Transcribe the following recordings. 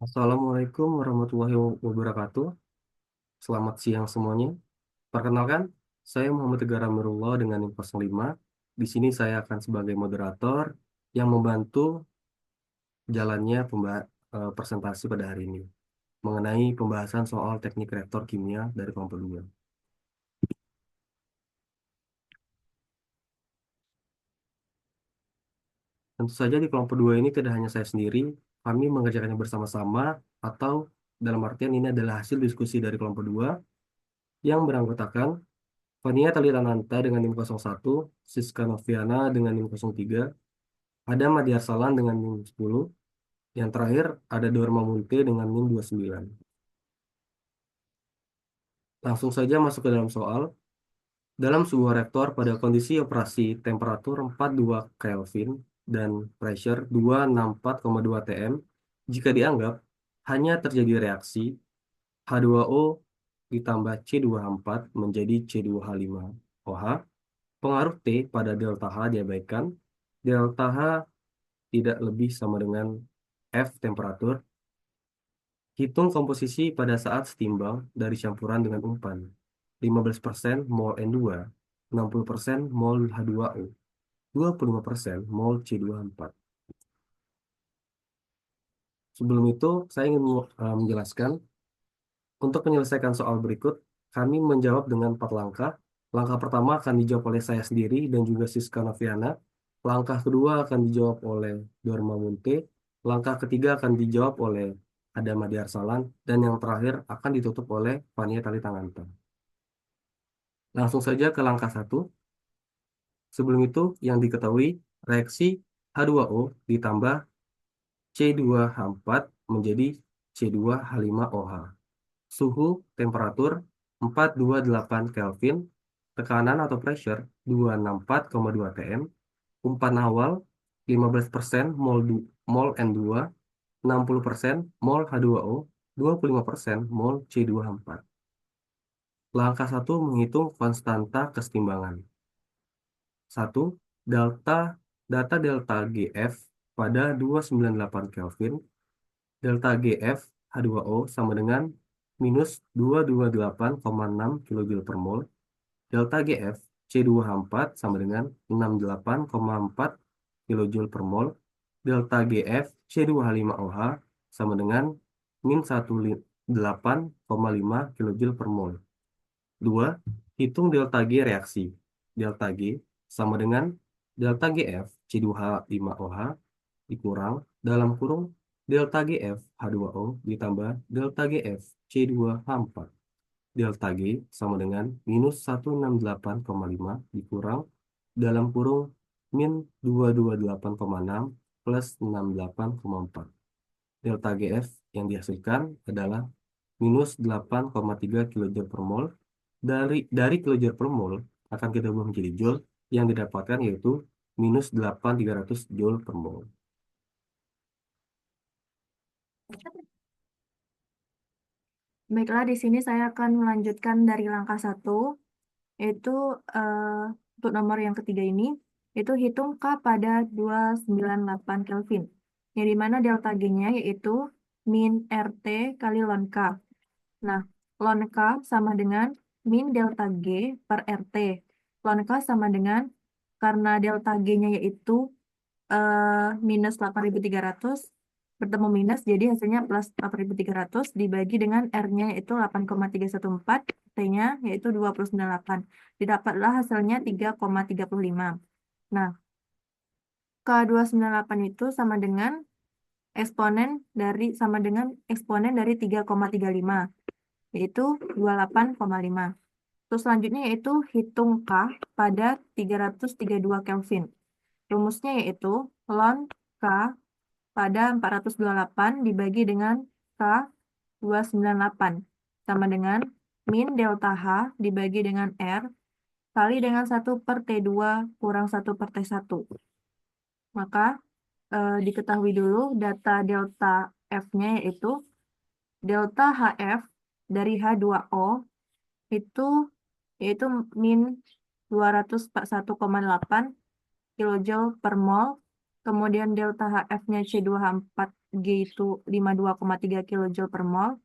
Assalamualaikum warahmatullahi wabarakatuh. Selamat siang semuanya. Perkenalkan, saya Muhammad Tegar Amirullah dengan NIM 05. Di sini saya akan sebagai moderator yang membantu jalannya presentasi pada hari ini mengenai pembahasan soal teknik reaktor kimia dari kelompok 2. Tentu saja di kelompok 2 ini tidak hanya saya sendiri, kami mengerjakannya bersama-sama atau dalam artian ini adalah hasil diskusi dari kelompok 2 yang beranggotakan Fania Talitananta dengan NIM 01, Siska Noviana dengan NIM 03, ada Madi Arsalan dengan NIM 10, yang terakhir ada Dorma Munte dengan NIM 29. Langsung saja masuk ke dalam soal. Dalam sebuah reaktor pada kondisi operasi temperatur 42 Kelvin dan pressure 264,2 atm, jika dianggap hanya terjadi reaksi H2O ditambah C2H4 menjadi C2H5OH, pengaruh T pada delta H diabaikan. Delta H tidak lebih sama dengan F temperatur. Hitung komposisi pada saat setimbang dari campuran dengan umpan. 15% mol N2, 60% mol H2O, 25% mol C2H4. Sebelum itu, saya ingin menjelaskan, untuk menyelesaikan soal berikut, kami menjawab dengan 4 langkah. Langkah pertama akan dijawab oleh saya sendiri dan juga Siska Noviana. Langkah kedua akan dijawab oleh Dorma Munte. Langkah ketiga akan dijawab oleh Adam Adi Arsalan. Dan yang terakhir akan ditutup oleh Fania Talitanganta. Langsung saja ke langkah 1. Sebelum itu, yang diketahui, reaksi H2O ditambah C2H4 menjadi C2H5OH. Suhu, temperatur 428 Kelvin, tekanan atau pressure 264,2 atm, umpan awal 15% mol N2, 60% mol H2O, 25% mol C2H4. Langkah 1 menghitung konstanta kesetimbangan. 1. Delta data delta GF pada 298 Kelvin. Delta GF H2O sama dengan minus 228,6 kJ per mol. Delta GF C2H4 sama dengan 68,4 kJ per mol. Delta GF C2H5OH sama dengan min 18,5 kJ per mol. 2. Hitung delta G reaksi. Delta G sama dengan delta GF C2H5OH dikurang dalam kurung delta GF H2O ditambah delta GF C2H4. Delta G sama dengan minus 168,5 dikurang dalam kurung min 228,6 plus 68,4. Delta GF yang dihasilkan adalah minus 8,3 kJ per mol. Dari kilojoule per mol akan kita ubah menjadi joule, yang didapatkan yaitu minus 8.300 joule per mol. Baiklah, di sini saya akan melanjutkan dari langkah 1, yaitu eh, untuk nomor yang ketiga ini, yaitu hitung K pada 298 Kelvin, yang dimana delta G-nya yaitu min RT kali ln K. Nah, ln K sama dengan min delta G per RT. Ln K sama dengan, karena delta G-nya yaitu minus 8.300, bertemu minus, jadi hasilnya plus 8.300 dibagi dengan R-nya yaitu 8,314, T-nya yaitu 298. Didapatlah hasilnya 3,35. Nah, K298 itu sama dengan eksponen dari 3,35, yaitu 28,5. Terus selanjutnya yaitu hitung K pada 332 Kelvin. Rumusnya yaitu ln K pada 428 dibagi dengan K 298 sama dengan min delta H dibagi dengan R kali dengan 1 per T2 kurang 1 per T1. Maka diketahui dulu data delta F-nya yaitu delta HF dari H2O itu yaitu min 241,8 kilojoule per mol kemudian delta HF-nya C2H4G itu 52,3 kJ per mol,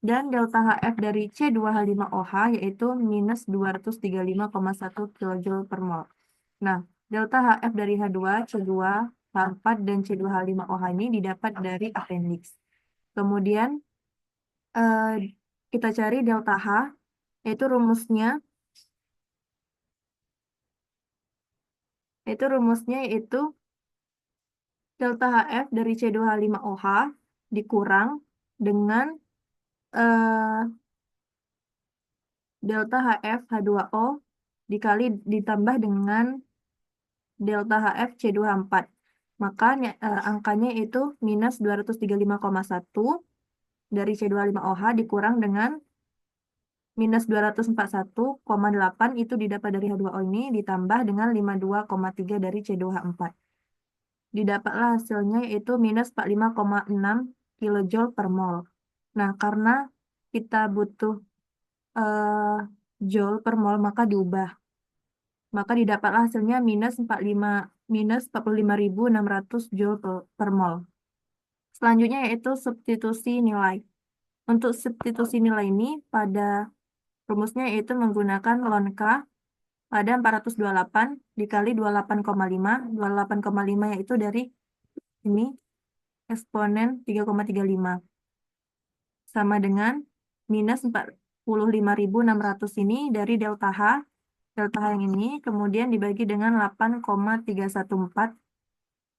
dan delta HF dari C2H5OH yaitu minus 235,1 kJ per mol. Nah, delta HF dari H2, C2H4, dan C2H5OH ini didapat dari appendix. Kemudian eh, kita cari delta H, yaitu rumusnya yaitu delta HF dari C2H5OH dikurang dengan eh, delta HF H2O dikali ditambah dengan delta HF C2H4. Maka angkanya itu minus 235,1 dari C2H5OH dikurang dengan minus 241,8 itu didapat dari H2O ini ditambah dengan 52,3 dari C2H4. Didapatlah hasilnya yaitu minus 45,6 kilojoule per mol. Nah, karena kita butuh eh, joule per mol maka diubah. Maka didapatlah hasilnya minus 45.600 joule per mol. Selanjutnya yaitu substitusi nilai. Untuk substitusi nilai ini pada rumusnya yaitu menggunakan ln K pada 428 dikali 28,5. 28,5 yaitu dari ini eksponen 3,35 sama dengan minus 45.600 ini dari delta H. Delta H yang ini kemudian dibagi dengan 8,314,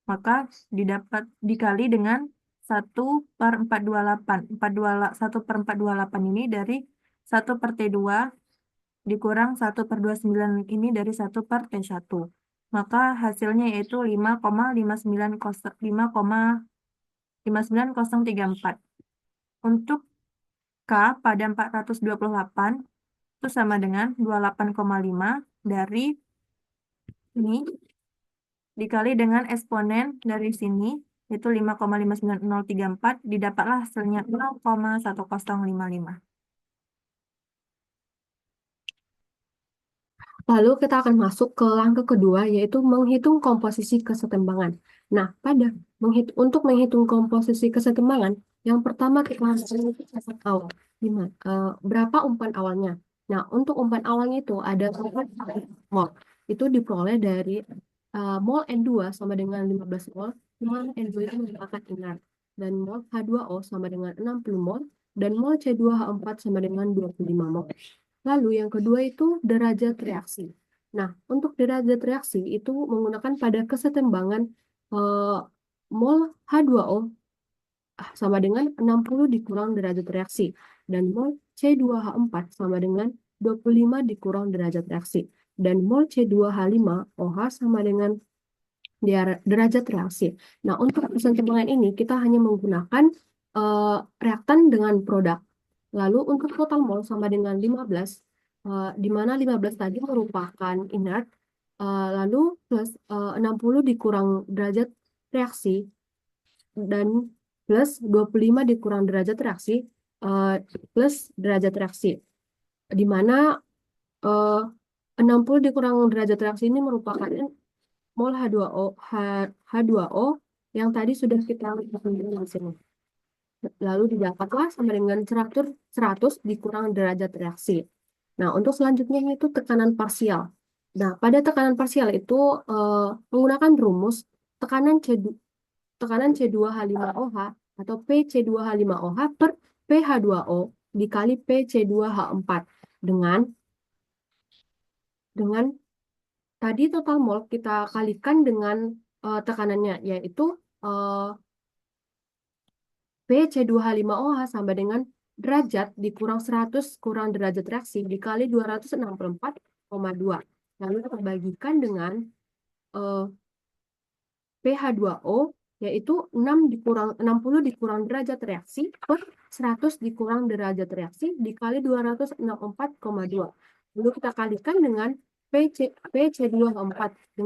maka didapat dikali dengan 1/428. 1/428 ini dari 1/T2 dikurang 1/29 ini dari 1/T1. Maka hasilnya yaitu 5,59034. Untuk K pada 428 itu sama dengan 28,5 dari ini dikali dengan eksponen dari sini yaitu 5,59034 didapatlah hasilnya 0,1055. Lalu kita akan masuk ke langkah kedua, yaitu menghitung komposisi kesetimbangan. Nah, untuk menghitung komposisi kesetimbangan, yang pertama kita harus menghitung dasar awal. Berapa umpan awalnya? Nah, untuk umpan awalnya itu ada 4 mol. Itu diperoleh dari mol N2 sama dengan 15 mol, mol N2 itu merupakan inert, dan mol H2O sama dengan 60 mol, dan mol C2H4 sama dengan 25 mol. Lalu yang kedua itu derajat reaksi. Nah, untuk derajat reaksi itu menggunakan pada kesetimbangan eh, mol H2O sama dengan 60 dikurang derajat reaksi. Dan mol C2H4 sama dengan 25 dikurang derajat reaksi. Dan mol C2H5OH sama dengan derajat reaksi. Nah, untuk kesetimbangan ini kita hanya menggunakan reaktan dengan produk. Lalu untuk total mol sama dengan 15, di mana 15 tadi merupakan inert, lalu plus 60 dikurang derajat reaksi, dan plus 25 dikurang derajat reaksi, plus derajat reaksi. Di mana 60 dikurang derajat reaksi ini merupakan mol H2O yang tadi sudah kita lihat di sini. Lalu didapatlah sama dengan 100 dikurang derajat reaksi. Nah, untuk selanjutnya itu tekanan parsial. Nah, pada tekanan parsial itu menggunakan rumus tekanan C2H5OH atau PC2H5OH per PH2O dikali PC2H4 dengan tadi total mol kita kalikan dengan tekanannya, yaitu PC2H5OH sama dengan derajat dikurang 100 kurang derajat reaksi dikali 264,2. Lalu kita bagikan dengan PH2O, yaitu 60 dikurang derajat reaksi per 100 dikurang derajat reaksi dikali 264,2. Lalu kita kalikan dengan PC2H4,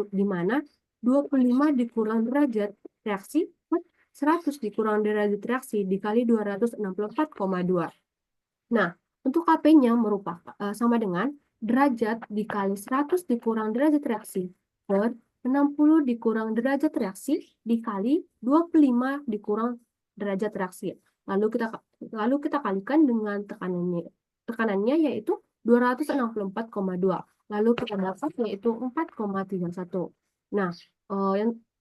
di mana 25 dikurang derajat reaksi per 100 dikurang derajat reaksi dikali 264,2. Nah, untuk KP-nya merupakan sama dengan derajat dikali 100 dikurang derajat reaksi per 60 dikurang derajat reaksi dikali 25 dikurang derajat reaksi. Lalu kita kalikan dengan tekanannya. Tekanannya yaitu 264,2. Lalu kita dapat yaitu 4,31. Nah,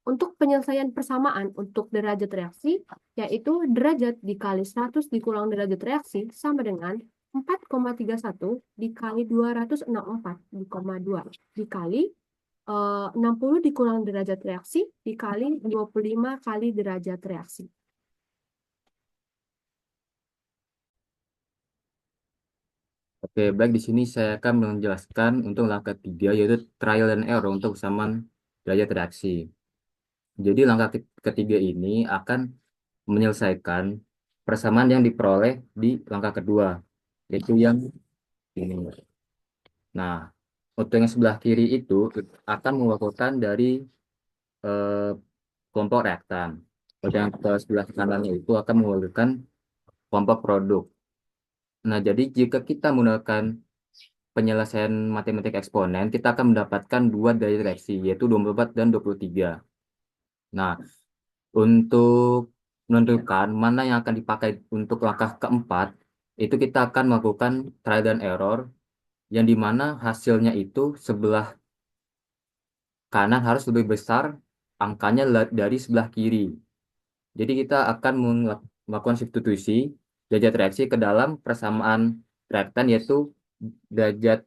untuk penyelesaian persamaan untuk derajat reaksi yaitu derajat dikali 100 dikurang derajat reaksi sama dengan 4,31 dikali 264,2 dikali 60 dikurang derajat reaksi dikali 25 kali derajat reaksi. Oke, baik, di sini saya akan menjelaskan untuk langkah 3 yaitu trial and error untuk persamaan derajat reaksi. Jadi langkah ketiga ini akan menyelesaikan persamaan yang diperoleh di langkah kedua, yaitu yang ini. Nah, untuk yang sebelah kiri itu akan mewakilkan dari eh, kelompok reaktan. Untuk yang ke sebelah kanannya itu akan mewakilkan kelompok produk. Nah, jadi jika kita menggunakan penyelesaian matematik eksponen, kita akan mendapatkan dua derajat reaksi, yaitu 24 dan 23. Nah, untuk menentukan mana yang akan dipakai untuk langkah keempat, itu kita akan melakukan trial dan error, yang dimana hasilnya itu sebelah kanan harus lebih besar angkanya dari sebelah kiri. Jadi kita akan melakukan substitusi derajat reaksi ke dalam persamaan reaktan, yaitu derajat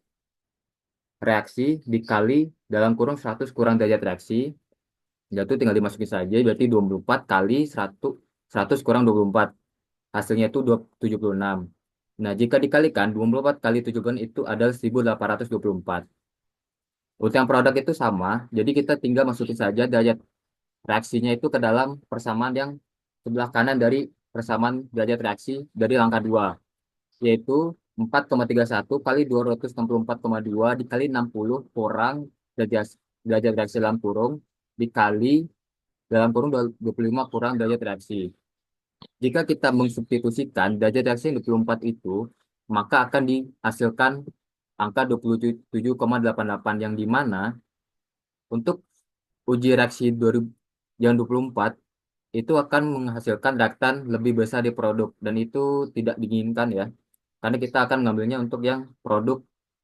reaksi dikali dalam kurung 100 kurang derajat reaksi. Itu tinggal dimasukin saja, berarti 24 kali 100 kurang 24. Hasilnya itu 76. Nah, jika dikalikan 24 kali 76 itu adalah 1824. Untuk yang produk itu sama, jadi kita tinggal masukin saja derajat reaksinya itu ke dalam persamaan yang sebelah kanan dari persamaan derajat reaksi dari langkah 2, yaitu 4,31 kali 264,2 dikali 60 kurang derajat derajat reaksi dalam kurung dikali dalam kurung 25 kurang derajat reaksi. Jika kita mensubstitusikan derajat reaksi yang 24 itu, maka akan dihasilkan angka 27,88, yang dimana untuk uji reaksi yang 24 itu akan menghasilkan reaktan lebih besar di produk, dan itu tidak diinginkan ya, karena kita akan mengambilnya untuk yang produk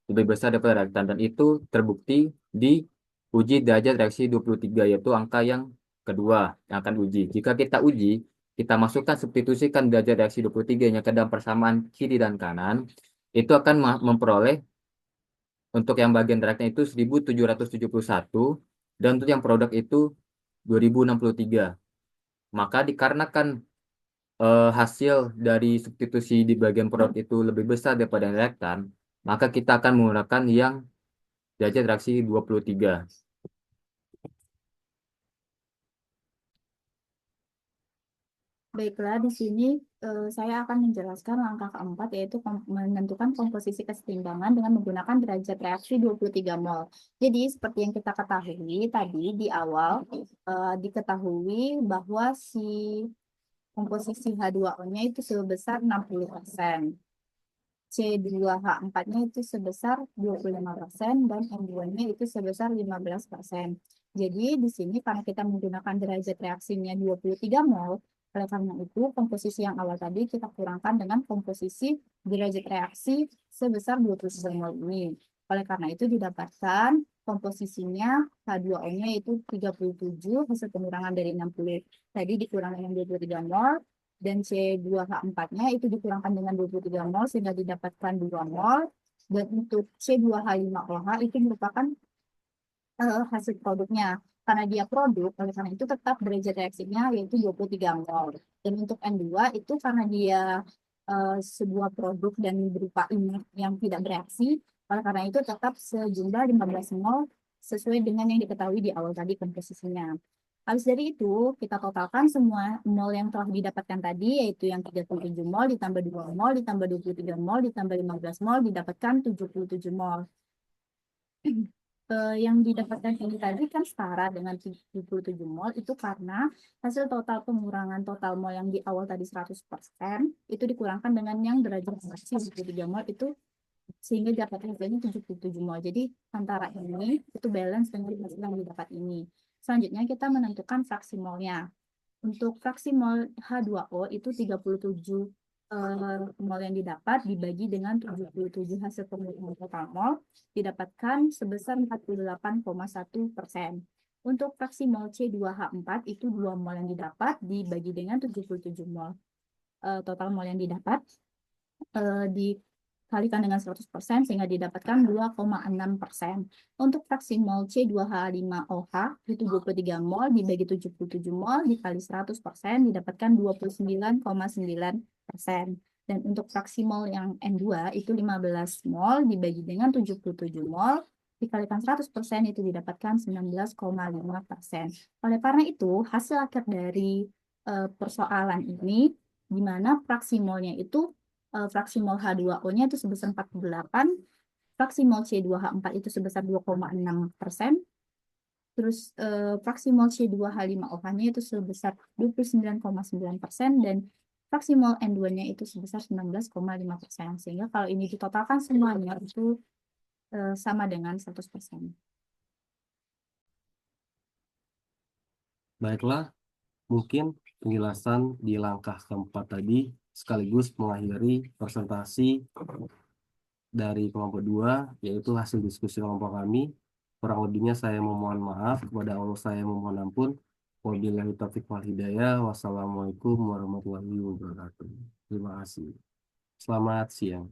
lebih besar daripada reaktan, dan itu terbukti di uji derajat reaksi 23, yaitu angka yang kedua yang akan uji. Jika kita uji, kita masukkan substitusikan derajat reaksi 23-nya ke dalam persamaan kiri dan kanan, itu akan memperoleh untuk yang bagian reaktan itu 1771, dan untuk yang produk itu 2063. Maka dikarenakan hasil dari substitusi di bagian produk itu lebih besar daripada yang reaktan, maka kita akan menggunakan yang derajat reaksi 23. Baiklah, di sini saya akan menjelaskan langkah keempat, yaitu menentukan komposisi kesetimbangan dengan menggunakan derajat reaksi 23 mol. Jadi, seperti yang kita ketahui tadi di awal, diketahui bahwa si komposisi H2O-nya itu sebesar 60%. C2H4-nya itu sebesar 25% dan N2-nya itu sebesar 15%. Jadi di sini karena kita menggunakan derajat reaksinya 23 mol, oleh karena itu komposisi yang awal tadi kita kurangkan dengan komposisi derajat reaksi sebesar 23 mol ini. Oleh karena itu didapatkan komposisinya H2O-nya itu 37, hasil pengurangan dari 60 tadi dikurang dengan 23 mol, dan C2H4-nya itu dikurangkan dengan 23 mol sehingga didapatkan 2 mol. Dan untuk C2H5OH itu merupakan hasil produknya. Karena dia produk, oleh karena itu tetap derajat reaksinya yaitu 23 mol. Dan untuk N2 itu karena dia sebuah produk dan berupa ion yang tidak bereaksi, oleh karena itu tetap sejumlah 15 mol sesuai dengan yang diketahui di awal tadi komposisinya. Habis dari itu, kita totalkan semua mol yang telah didapatkan tadi, yaitu yang 37 mol ditambah 2 mol, ditambah 23 mol, ditambah 15 mol, didapatkan 77 mol. Yang didapatkan ini tadi kan setara dengan 77 mol, itu karena hasil total pengurangan total mol yang di awal tadi 100%, itu dikurangkan dengan yang derajat reaksi 23 mol, itu sehingga dapat hasilnya 77 mol. Jadi antara ini itu balance dengan hasil yang didapat ini. Selanjutnya kita menentukan fraksi molnya. Untuk fraksi mol H2O itu 37 mol yang didapat dibagi dengan 77 hasil pemilihan total mol didapatkan sebesar 48,1%. Untuk fraksi mol C2H4 itu 2 mol yang didapat dibagi dengan 77 mol total mol yang didapat dikalikan dengan 100% sehingga didapatkan 2,6%. Untuk fraksi mol C2H5OH itu 23 mol dibagi 77 mol dikali 100% didapatkan 29,9%. Dan untuk fraksi mol yang N2 itu 15 mol dibagi dengan 77 mol dikalikan 100% itu didapatkan 19,5%. Oleh karena itu, hasil akhir dari persoalan ini di mana fraksi molnya itu fraksi mol H2O-nya itu sebesar 48, fraksi mol C2H4 itu sebesar 2,6%, terus fraksi mol C2H5OH-nya itu sebesar 29,9%, dan fraksi mol N2-nya itu sebesar 19,5%. Sehingga kalau ini ditotalkan semuanya itu sama dengan 100%. Baiklah, mungkin penjelasan di langkah keempat tadi sekaligus mengakhiri presentasi dari kelompok 2, yaitu hasil diskusi kelompok kami. Kurang lebihnya saya memohon maaf, kepada Allah saya memohon ampun. Wabillahi taufiq wal hidayah. Wassalamualaikum warahmatullahi wabarakatuh. Terima kasih. Selamat siang.